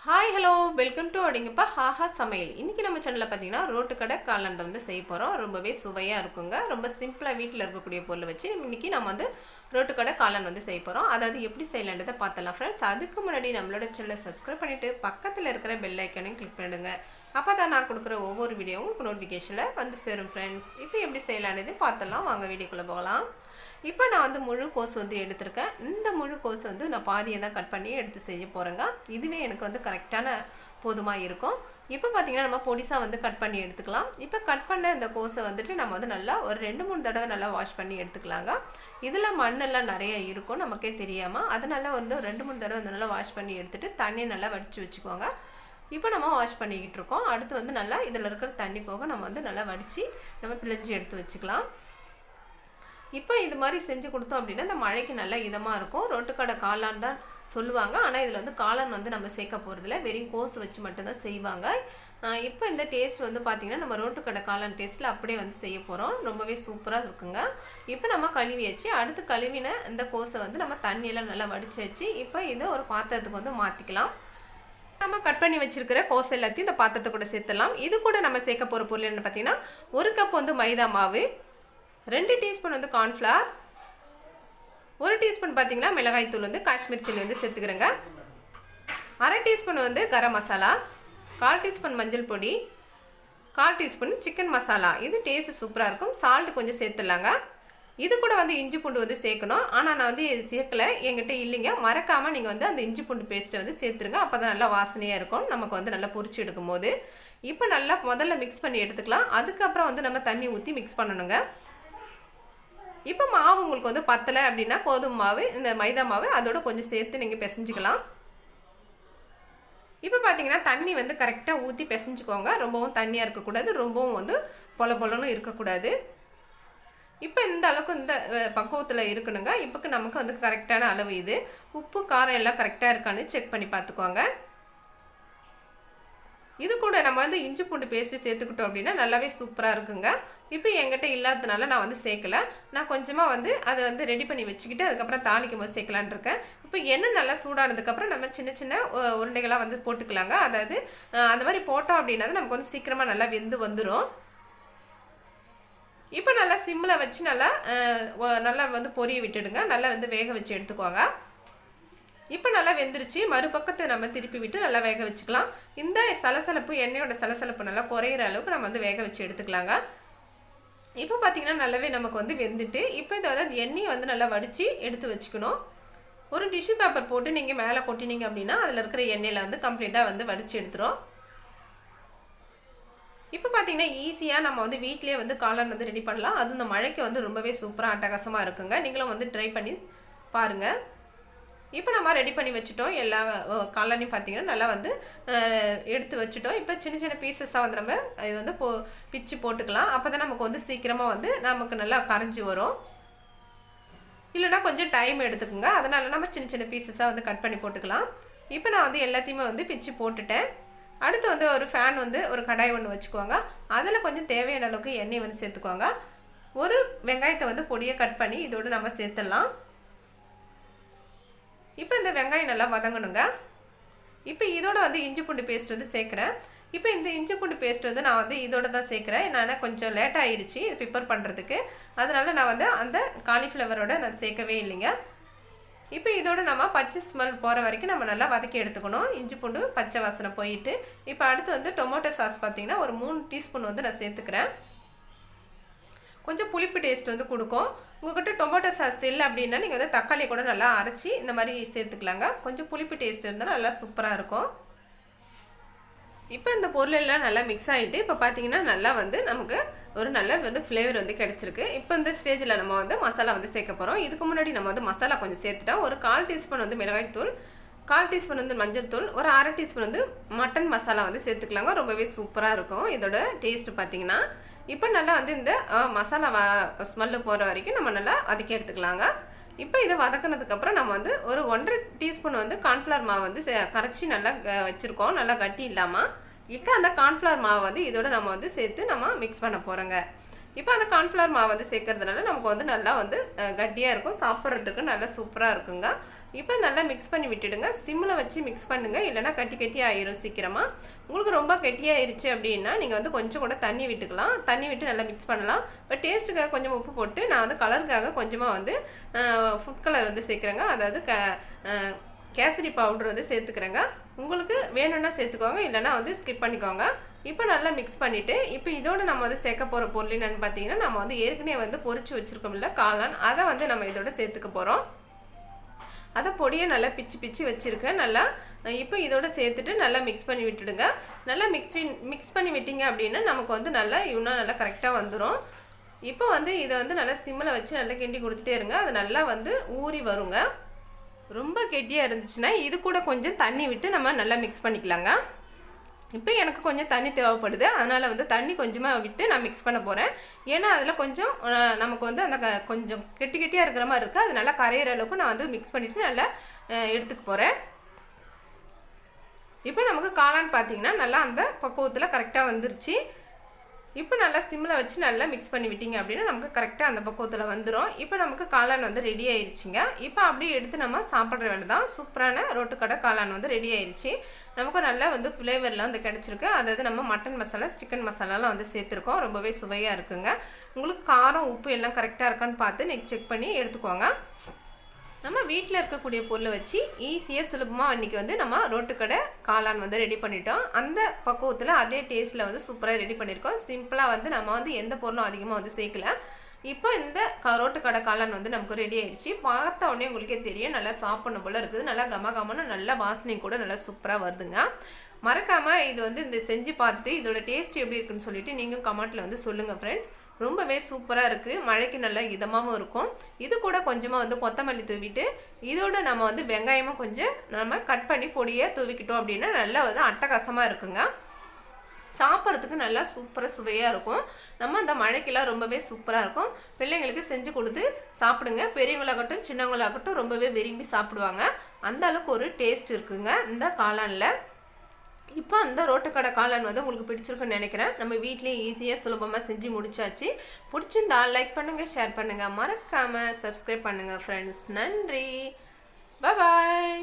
Hi hello welcome to அப்படிங்கப்பா ஹாஹா சமையல். இன்றைக்கி நம்ம சேனலில் பார்த்தீங்கன்னா ரோட்டு கடை காளான் வந்து செய்ய போகிறோம். ரொம்பவே சுவையாக இருக்குங்க. ரொம்ப சிம்பிளாக வீட்டில் இருக்கக்கூடிய பொருளை வச்சு இன்றைக்கி நம்ம வந்து ரோட்டு கடை காளான் வந்து செய்ய போகிறோம். அதாவது எப்படி செய்யலான்றதை பார்த்தலாம் ஃப்ரெண்ட்ஸ். அதுக்கு முன்னாடி நம்மளோட சேனலை சப்ஸ்கிரைப் பண்ணிவிட்டு பக்கத்தில் இருக்கிற பெல் ஐக்கனையும் கிளிக் பண்ணிடுங்க. அப்போ தான் நான் கொடுக்குற ஒவ்வொரு வீடியோவும் உங்களுக்கு நோட்டிஃபிகேஷனில் வந்து சேரும் ஃப்ரெண்ட்ஸ். இப்போ எப்படி செய்யலான்றது பார்த்தலாம். வாங்க வீடியோக்குள்ளே போகலாம். இப்போ நான் வந்து முழு கோஸ் வந்து எடுத்திருக்கேன். இந்த முழு கோஸ் வந்து நான் பாதியை தான் கட் பண்ணி எடுத்து செய்ய போகிறேங்க. இதுவே எனக்கு வந்து கரெக்டான போதுமாக இருக்கும். இப்போ பார்த்தீங்கன்னா நம்ம பொடிசாக வந்து கட் பண்ணி எடுத்துக்கலாம். இப்போ கட் பண்ண இந்த கோஸை வந்துட்டு நம்ம வந்து நல்லா ஒரு 2-3 தடவை நல்லா வாஷ் பண்ணி எடுத்துக்கலாங்க. இதில் மண்ணெல்லாம் நிறைய இருக்கும் நமக்கே தெரியாமல். அதனால வந்து 2-3 தடவை வந்து நல்லா வாஷ் பண்ணி எடுத்துகிட்டு தண்ணியை நல்லா வடித்து வச்சுக்கோங்க. இப்போ நம்ம வாஷ் பண்ணிக்கிட்டு இருக்கோம். அடுத்து வந்து நல்லா இதில் இருக்கிற தண்ணி போக நம்ம வந்து நல்லா வடித்து நம்ம பிழிஞ்சு எடுத்து வச்சுக்கலாம். இப்போ இது மாதிரி செஞ்சு கொடுத்தோம் அப்படின்னா இந்த மழைக்கு நல்லா இதமாக இருக்கும். ரோட்டுக்கடை காளான் தான் சொல்லுவாங்க. ஆனால் இதில் வந்து காளான் வந்து நம்ம சேர்க்க போகிறதில்ல, வெறும் கோஸ் வச்சு மட்டும்தான் செய்வாங்க. இப்போ இந்த டேஸ்ட் வந்து பார்த்திங்கன்னா நம்ம ரோட்டுக்கடை காளான் டேஸ்ட்டில் அப்படியே வந்து செய்ய போகிறோம். ரொம்பவே சூப்பராக இருக்குங்க. இப்போ நம்ம கழுவி வச்சு அடுத்து கழுவின இந்த கோஸை வந்து நம்ம தண்ணியெல்லாம் நல்லா வடித்து வச்சு இப்போ இதை ஒரு பாத்திரத்துக்கு வந்து மாற்றிக்கலாம். நம்ம கட் பண்ணி வச்சுருக்கிற கோஸ் எல்லாத்தையும் இந்த பாத்திரத்தை கூட சேர்த்துடலாம். இது கூட நம்ம சேர்க்க போகிற பொருள் என்ன பார்த்தீங்கன்னா 1 கப் வந்து மைதா மாவு, 2 டீஸ்பூன் வந்து கார்ன்ஃப்ளவர், 1 டீஸ்பூன் பார்த்தீங்கன்னா மிளகாய்த்தூள் வந்து காஷ்மீர் சில்லி வந்து சேர்த்துக்கிறேங்க, 1/2 டீஸ்பூன் வந்து கரம் மசாலா, 1/4 டீஸ்பூன் மஞ்சள் பொடி, 1/4 டீஸ்பூன் சிக்கன் மசாலா. இது டேஸ்ட் சூப்பராக இருக்கும். சால்ட் கொஞ்சம் சேர்த்துடலாங்க. இது கூட வந்து இஞ்சி பூண்டு வந்து சேர்க்கணும். ஆனால் நான் வந்து இது சேர்க்கலை, என்கிட்ட இல்லைங்க. மறக்காமல் நீங்கள் வந்து அந்த இஞ்சி பூண்டு பேஸ்ட்டை வந்து சேர்த்துருங்க. அப்போ தான் நல்லா வாசனையாக இருக்கும் நமக்கு வந்து நல்லா பொரிச்சு எடுக்கும் போது. இப்போ நல்லா முதல்ல மிக்ஸ் பண்ணி எடுத்துக்கலாம். அதுக்கப்புறம் வந்து நம்ம தண்ணி ஊற்றி மிக்ஸ் பண்ணணுங்க. இப்போ மாவு உங்களுக்கு வந்து பத்தலை அப்படின்னா கோதுமை மாவு, இந்த மைதா மாவு அதோட கொஞ்சம் சேர்த்து நீங்கள் பிசைஞ்சிக்கலாம். இப்போ பார்த்தீங்கன்னா தண்ணி வந்து கரெக்டாக ஊற்றி பிசைஞ்சிக்கோங்க. ரொம்பவும் தண்ணியாக இருக்கக்கூடாது, ரொம்பவும் வந்து பொல பொலன்னு இருக்கக்கூடாது. இப்போ இந்த அளவுக்கு இந்த பக்குவத்தில் இருக்கணுங்க. இப்போக்கு நமக்கு வந்து கரெக்டான அளவு இது. உப்பு காரம் எல்லாம் கரெக்டாக இருக்கான்னு செக் பண்ணி பார்த்துக்கோங்க. இது கூட நம்ம வந்து இஞ்சி பூண்டு பேஸ்ட்டு சேர்த்துக்கிட்டோம் அப்படின்னா நல்லாவே சூப்பராக இருக்குங்க. இப்போ என்கிட்ட இல்லாததுனால நான் வந்து சேர்க்கலை. நான் கொஞ்சமாக வந்து அதை வந்து ரெடி பண்ணி வச்சுக்கிட்டு அதுக்கப்புறம் தாளிக்கும் போது சேர்க்கலான் இருக்கேன். இப்போ எண்ணெய் நல்லா சூடானதுக்கப்புறம் நம்ம சின்ன சின்ன உருண்டைகளாக வந்து போட்டுக்கலாங்க. அதாவது அந்த மாதிரி போட்டோம் அப்படின்னா நமக்கு வந்து சீக்கிரமாக நல்லா வெந்து வந்துடும். இப்போ நல்லா சிம்மில் வச்சு நல்லா வந்து பொரிய விட்டுடுங்க. நல்லா வந்து வேக வச்சு எடுத்துக்கோங்க. இப்போ நல்லா வெந்துருச்சு. மறுபக்கத்தை நம்ம திருப்பி விட்டு நல்லா வேக வச்சுக்கலாம். இந்த சலசலப்பு எண்ணெயோட சலசலப்பு நல்லா குறையிற அளவுக்கு நம்ம வந்து வேக வச்சு எடுத்துக்கலாங்க. இப்போ பார்த்தீங்கன்னா நல்லாவே நமக்கு வந்து வெந்துட்டு இப்போ இதை வந்து எண்ணெயை வந்து நல்லா வடித்து எடுத்து வச்சுக்கணும். ஒரு டிஷ்யூ பேப்பர் போட்டு நீங்கள் மேலே கொட்டினீங்க அப்படின்னா அதில் இருக்கிற எண்ணெயில் வந்து கம்ப்ளீட்டாக வந்து வடித்து எடுத்துரும். இப்போ பார்த்தீங்கன்னா ஈஸியாக நம்ம வந்து வீட்டிலே வந்து காளான் வந்து ரெடி பண்ணலாம். அது இந்த மழைக்கு வந்து ரொம்பவே சூப்பராக அட்டகாசமாக இருக்குங்க. நீங்களும் வந்து ட்ரை பண்ணி பாருங்கள். இப்போ நம்ம ரெடி பண்ணி வச்சுட்டோம். எல்லா காளானையும் பார்த்தீங்கன்னா நல்லா வந்து எடுத்து வச்சுட்டோம். இப்போ சின்ன சின்ன பீசஸாக வந்து நம்ம இது வந்து பிச்சு போட்டுக்கலாம். அப்போ தான் நமக்கு வந்து சீக்கிரமாக வந்து நமக்கு நல்லா கரைஞ்சி வரும். இல்லைனா கொஞ்சம் டைம் எடுத்துக்குங்க. அதனால் நம்ம சின்ன சின்ன பீசஸாக வந்து கட் பண்ணி போட்டுக்கலாம். இப்போ நான் வந்து எல்லாத்தையுமே வந்து பிச்சு போட்டுட்டேன். அடுத்து வந்து ஒரு ஃபேன் வந்து ஒரு கடாய் ஒன்று வச்சுக்கோங்க. அதில் கொஞ்சம் தேவையான அளவுக்கு எண்ணெய் வந்து சேர்த்துக்கோங்க. ஒரு வெங்காயத்தை வந்து பொடியை கட் பண்ணி இதோடு நம்ம சேர்த்துடலாம். இப்போ இந்த வெங்காயம் நல்லா வதங்கணுங்க. இப்போ இதோட வந்து இஞ்சி பூண்டு பேஸ்ட் வந்து சேர்க்குறேன். இப்போ இந்த இஞ்சி பூண்டு பேஸ்ட் வந்து நான் வந்து இதோட தான் சேர்க்குறேன். நான் கொஞ்சம் லேட் ஆகிருச்சு இது ப்ரிப்பேர் பண்ணுறதுக்கு. அதனால் நான் வந்து அந்த காலிஃப்ளவரோட நான் சேர்க்கவே இல்லைங்க. இப்போ இதோட நம்ம பச்சை ஸ்மெல் போகிற வரைக்கும் நம்ம நல்லா வதக்கி எடுத்துக்கணும். இஞ்சி பூண்டு பச்சை வாசனை போயிட்டு இப்போ அடுத்து வந்து டொமேட்டோ சாஸ் பார்த்திங்கன்னா ஒரு 3 டீஸ்பூன் வந்து நான் சேர்த்துக்கிறேன். கொஞ்சம் புளிப்பு டேஸ்ட் வந்து கொடுக்கும். உங்கள்கிட்ட டொமேட்டோ சாஸ் இல்லை அப்படின்னா நீங்கள் வந்து தக்காளி கூட நல்லா அரைச்சி இந்த மாதிரி சேர்த்துக்கலாங்க. கொஞ்சம் புளிப்பு டேஸ்ட் இருந்தால் நல்லா சூப்பராக இருக்கும். இப்போ இந்த பொருள் எல்லாம் நல்லா மிக்ஸ் ஆகிட்டு இப்போ பார்த்தீங்கன்னா நல்லா வந்து நமக்கு ஒரு நல்ல வந்து ஃப்ளேவர் வந்து கிடச்சிருக்கு. இப்போ இந்த ஸ்டேஜில் நம்ம வந்து மசாலா வந்து சேர்க்க போகிறோம். இதுக்கு முன்னாடி நம்ம வந்து மசாலா கொஞ்சம் சேர்த்துட்டோம். ஒரு 1/4 டீஸ்பூன் வந்து மிளகாய்த்தூள், 1/4 டீஸ்பூன் வந்து மஞ்சள் தூள், ஒரு 1/2 டீஸ்பூன் வந்து மட்டன் மசாலா வந்து சேர்த்துக்கலாங்க. ரொம்பவே சூப்பராக இருக்கும் இதோட டேஸ்ட்டு பார்த்தீங்கன்னா. இப்போ நல்லா வந்து இந்த மசாலா ஸ்மெல்லு போகிற வரைக்கும் நம்ம நல்லா வதக்கி எடுத்துக்கலாங்க. இப்போ இதை வதக்கினதுக்கப்புறம் நம்ம வந்து ஒரு 1/2 டீஸ்பூன் வந்து கார்ன்ஃப்ளவர் மாவு வந்து கரைச்சி நல்லா வச்சுருக்கோம், நல்லா கட்டி இல்லாமல். இப்போ அந்த கார்ன்ஃப்ளவர் மாவு வந்து இதோட நம்ம வந்து சேர்த்து நம்ம மிக்ஸ் பண்ண போகிறோங்க. இப்போ அந்த கார்ன்ஃப்ளவர் மாவு வந்து சேர்க்கறதுனால நமக்கு வந்து நல்லா வந்து கட்டியாக இருக்கும். சாப்பிட்றதுக்கு நல்லா சூப்பராக இருக்குங்க. இப்போ நல்லா மிக்ஸ் பண்ணி விட்டுடுங்க. சிம்மில் வச்சு மிக்ஸ் பண்ணுங்கள், இல்லைனா கட்டி கட்டி ஆயிரும் சீக்கிரமாக. உங்களுக்கு ரொம்ப கெட்டியாயிருச்சு அப்படின்னா நீங்கள் வந்து கொஞ்சம் கூட தண்ணி விட்டுக்கலாம். தண்ணி விட்டு நல்லா மிக்ஸ் பண்ணலாம். இப்போ டேஸ்ட்டுக்காக கொஞ்சம் உப்பு போட்டு நான் வந்து கலருக்காக கொஞ்சமாக வந்து ஃபுட் கலர் வந்து சேர்க்குறேங்க. அதாவது கேசரி பவுடர் வந்து சேர்த்துக்கிறேங்க. உங்களுக்கு வேணும்னா சேர்த்துக்கோங்க, இல்லைனா வந்து ஸ்கிப் பண்ணிக்கோங்க. இப்போ நல்லா மிக்ஸ் பண்ணிவிட்டு இப்போ இதோடு நம்ம வந்து சேர்க்க போகிற பொருள் என்னென்னு பார்த்தீங்கன்னா, நம்ம வந்து ஏற்கனவே வந்து பொரிச்சு வச்சுருக்கோம்ல காளான், அதை வந்து நம்ம இதோட சேர்த்துக்க போகிறோம். அதை பொடியை நல்லா பிச்சு பிச்சு வச்சுருக்கேன். நல்லா இப்போ இதோட சேர்த்துட்டு நல்லா மிக்ஸ் பண்ணி விட்டுடுங்க. நல்லா மிக்ஸ் பண்ணி விட்டிங்க அப்படின்னா நமக்கு வந்து நல்லா இன்னும் நல்லா கரெக்டாக வந்துடும். இப்போ வந்து இதை வந்து நல்லா சிம்மில் வச்சு நல்லா கிண்டி கொடுத்துட்டே இருங்க. அது நல்லா வந்து ஊறி வருங்க. ரொம்ப கெட்டியாக இருந்துச்சுன்னா இது கூட கொஞ்சம் தண்ணி விட்டு நம்ம நல்லா மிக்ஸ் பண்ணிக்கலாங்க. இப்போ எனக்கு கொஞ்சம் தண்ணி தேவைப்படுது, அதனால் வந்து தண்ணி கொஞ்சமாக விட்டு நான் மிக்ஸ் பண்ண போகிறேன். ஏன்னா அதில் கொஞ்சம் நமக்கு வந்து அந்த கொஞ்சம் கெட்டியாக இருக்கிற மாதிரி இருக்குது. அது நல்லா கரையிற அளவுக்கு நான் வந்து மிக்ஸ் பண்ணிவிட்டு நல்லா எடுத்துக்க போகிறேன். இப்போ நமக்கு காளான் பார்த்திங்கன்னா நல்லா அந்த பக்குவத்தில் கரெக்டாக வந்துருச்சு. இப்போ நல்லா சிம்மில் வச்சு நல்லா மிக்ஸ் பண்ணி விட்டிங்க அப்படின்னா நமக்கு கரெக்டாக அந்த பக்குவத்தில் வந்துடும். இப்போ நமக்கு காளான் வந்து ரெடி ஆயிடுச்சுங்க. இப்போ அப்படியே எடுத்து நம்ம சாப்பிட்ற வேலை தான். சூப்பரான ரோட்டுக்கடை காளான் வந்து ரெடி ஆயிடுச்சு. நமக்கு நல்லா வந்து ஃப்ளேவர்லாம் வந்து கிடச்சிருக்கு. அதாவது நம்ம மட்டன் மசாலா, சிக்கன் மசாலாலாம் வந்து சேர்த்துருக்கோம். ரொம்பவே சுவையாக இருக்குங்க. உங்களுக்கு காரம் உப்பு எல்லாம் கரெக்டாக இருக்கான்னு பார்த்து நீங்கள் செக் பண்ணி எடுத்துக்கோங்க. நம்ம வீட்டில் இருக்கக்கூடிய பொருளை வச்சு ஈஸியாக சுலபமாக அன்றைக்கி வந்து நம்ம ரோட்டுக்கடை காளான் வந்து ரெடி பண்ணிட்டோம். அந்த பக்குவத்தில் அதே டேஸ்ட்டில் வந்து சூப்பராக ரெடி பண்ணியிருக்கோம். சிம்பிளாக வந்து நம்ம வந்து எந்த பொருளும் அதிகமாக வந்து சேர்க்கல. இப்போ இந்த ரோட்டுக்கடை காளான் வந்து நமக்கு ரெடி ஆயிடுச்சு. பார்த்த உடனே உங்களுக்கே தெரியும் நல்லா சாப்பிடணும் போல் இருக்குது. நல்லா கமகமன்னு நல்ல வாசனை கூட நல்லா சூப்பராக வருதுங்க. மறக்காமல் இது வந்து இந்த செஞ்சு பார்த்துட்டு இதோட டேஸ்ட் எப்படி இருக்குன்னு சொல்லிட்டு நீங்கள் கமெண்ட்டில் வந்து சொல்லுங்கள் ஃப்ரெண்ட்ஸ். ரொம்பவே சூப்பராக இருக்குது. மழைக்கு நல்லா இதமாகவும் இருக்கும். இது கூட கொஞ்சமாக வந்து கொத்தமல்லி தூவிட்டு இதோட நம்ம வந்து வெங்காயமும் கொஞ்சம் நம்ம கட் பண்ணி பொடியை தூவிக்கிட்டோம் அப்படின்னா நல்லா வந்து அட்டகாசமாக இருக்குங்க. சாப்பிட்றதுக்கு நல்லா சூப்பராக சுவையாக இருக்கும். நம்ம அந்த மழைக்கெல்லாம் ரொம்பவே சூப்பராக இருக்கும். பிள்ளைங்களுக்கு செஞ்சு கொடுத்து சாப்பிடுங்க. பெரியவங்களாகட்டும் சின்னவங்களாகட்டும் ரொம்பவே விரும்பி சாப்பிடுவாங்க. அந்த அளவுக்கு ஒரு டேஸ்ட் இருக்குங்க இந்த காளானில். இப்போ அந்த ரோட்டுக்கடை காளான் வந்து உங்களுக்கு பிடிச்சிருக்குன்னு நினைக்கிறேன். நம்ம வீட்லேயே ஈஸியாக சுலபமாக செஞ்சு முடிச்சாச்சு. பிடிச்சிருந்தா லைக் பண்ணுங்கள், ஷேர் பண்ணுங்கள், மறக்காமல் சப்ஸ்கிரைப் பண்ணுங்கள் ஃப்ரெண்ட்ஸ். நன்றி, பாய்.